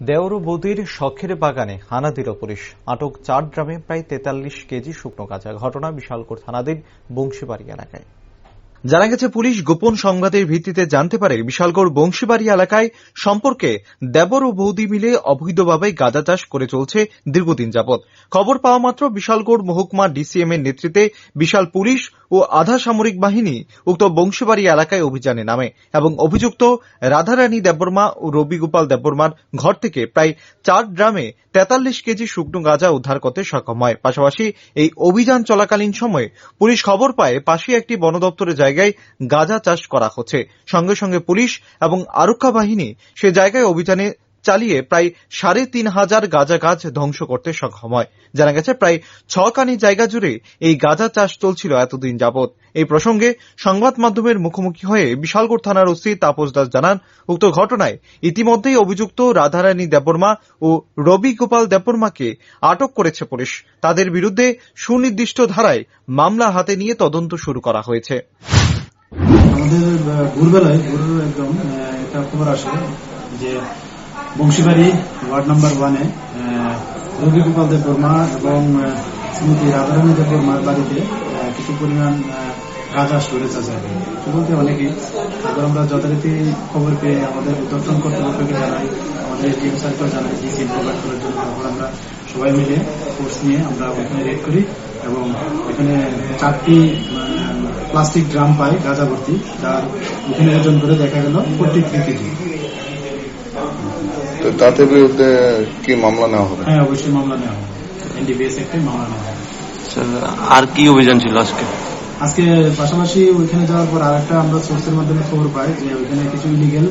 দেওর ও বৌদির শখের বাগানে হানা দিল পুলিশ। আটক 4 ড্রামে প্রায় 43 কেজি শুকনো গাঁজা। ঘটনা বিশালগড় থানাধীন বংশীবাড়ি এলাকায়। জানা গেছে, পুলিশ গোপন সংবাদের ভিত্তিতে জানতে পারে বিশালগড় বংশীবাড়ি এলাকায় সম্পর্কে দেবর ও বৌদি মিলে অবৈধভাবে গাঁজা চাষ করে চলছে দীর্ঘদিন যাবৎ। খবর পাওয়া মাত্র বিশালগড় মহকুমা ডিসিএম এর নেতৃত্বে বিশাল পুলিশ ও আধা সামরিক বাহিনী উক্ত বংশীবাড়ি এলাকায় অভিযানে নামে এবং অভিযুক্ত রাধারানী দেববর্মা ও রবি গোপাল দেববর্মার ঘর থেকে প্রায় 4 ড্রামে 43 কেজি শুকনো গাঁজা উদ্ধার করতে সক্ষম হয়। পাশাপাশি এই অভিযান চলাকালীন সময়ে পুলিশ খবর পায় পাশে একটি বন দপ্তরের জায়গায় গাঁজা চাষ করা হচ্ছে। সঙ্গে সঙ্গে পুলিশ এবং আরক্ষা বাহিনী সে জায়গায় অভিযানে চালিয়ে প্রায় 3,500 গাঁজা গাছ ধ্বংস করতে সক্ষম হয়। জানা গেছে, প্রায় 6 কানি জায়গা জুড়ে এই গাঁজা চাষ চলছিল এতদিন যাবৎ। এই প্রসঙ্গে সংবাদ মাধ্যমের মুখোমুখি হয়ে বিশালগড় থানার ওসি তাপস দাস জানান, উক্ত ঘটনায় ইতিমধ্যেই অভিযুক্ত রাধারানী দেববর্মা ও রবি গোপাল দেববর্মাকে আটক করেছে পুলিশ। তাদের বিরুদ্ধে সুনির্দিষ্ট ধারায় মামলা হাতে নিয়ে তদন্ত শুরু করা হয়েছে। আমাদের ভোরবেলায় একদম একটা খবর আসে যে বংশীবাড়ি ওয়ার্ড নাম্বার 1-এ রবি গোপাল দেববর্মা এবং শ্রীমতী রাধারানী দেববর্মার বাড়িতে কিছু পরিমাণ গাঁজা স্টোরেজ আছে। বলতে অনেকেই, তারপর আমরা যথারীতি খবর পেয়ে আমাদের উদ্যোতন কর্তৃপক্ষকে জানাই, আমাদের টিম সার্কেল জানাই ডিসি প্রোভাইড করার জন্য। তখন আমরা সবাই মিলে ফোর্স নিয়ে আমরা ওখানে রেড করি এবং এখানে 4টি প্লাস্টিক ড্রাম পাই গাঁজা ভর্তি, যার ওখানে ওজন করে দেখা গেল 43 কেজি। তো তাদের বিরুদ্ধে কি মামলা নেওয়া হবে? হ্যাঁ, অবশ্যই মামলা নেওয়া হবে, এনডিপিএস একটি মামলা নেওয়া হবে। আর কি অভিযান ছিল আজকে? পাশাপাশি ওইখানে যাওয়ার পর আরেকটা আমরা সোর্সের মাধ্যমে খবর পাই যে ওইখানে কিছু ইলিগেল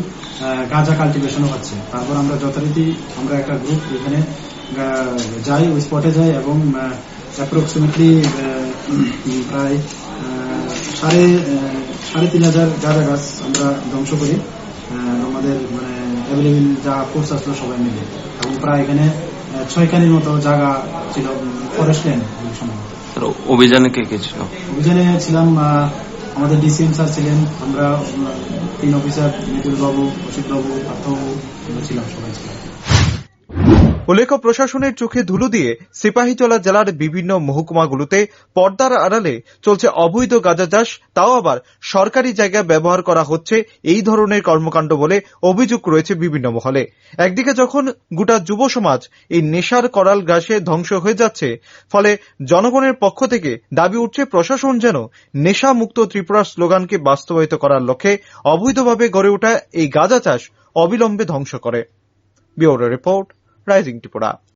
গাঁজা কাল্টিভেশনও হচ্ছে। তারপর আমরা যথারীতি আমরা একটা গ্রুপ ওইখানে যাই, ওই স্পটে যাই এবং অ্যাপ্রক্সিমেটলি প্রায় 3,500 গাঁজা গাছ আমরা ধ্বংস করি আমাদের অ্যাভেলেবেল যা ফোর্স আসলো সবাই মিলে। এবং প্রায় এখানে 6 কানির মতো জায়গা ছিল ফরেস্ট ল্যান্ড। ওই সময় অভিযানে কে কে ছিল? অভিযানে ছিলাম আমাদের ডিসিএম স্যার ছিলেন, আমরা 3 অফিসার, মিতুল বাবু, অসিত বাবু, পার্থবাবু ছিলাম, সবাই ছিলাম। উল্লেখ্য, প্রশাসনের চোখে ধুলো দিয়ে সিপাহীজলা জেলার বিভিন্ন মহকুমাগুলোতে পর্দার আড়ালে চলছে অবৈধ গাঁজা চাষ, তাও আবার সরকারি জায়গা ব্যবহার করা হচ্ছে এই ধরনের কর্মকাণ্ড বলে অভিযোগ রয়েছে বিভিন্ন মহলে। একদিকে যখন গোটা যুব সমাজ এই নেশার করাল গ্রাসে ধ্বংস হয়ে যাচ্ছে, ফলে জনগণের পক্ষ থেকে দাবি উঠছে প্রশাসন যেন নেশা মুক্ত ত্রিপুরার স্লোগানকে বাস্তবায়িত করার লক্ষ্যে অবৈধভাবে গড়ে ওঠা এই গাঁজা চাষ অবিলম্বে ধ্বংস করে। Bureau report, rising Tripura.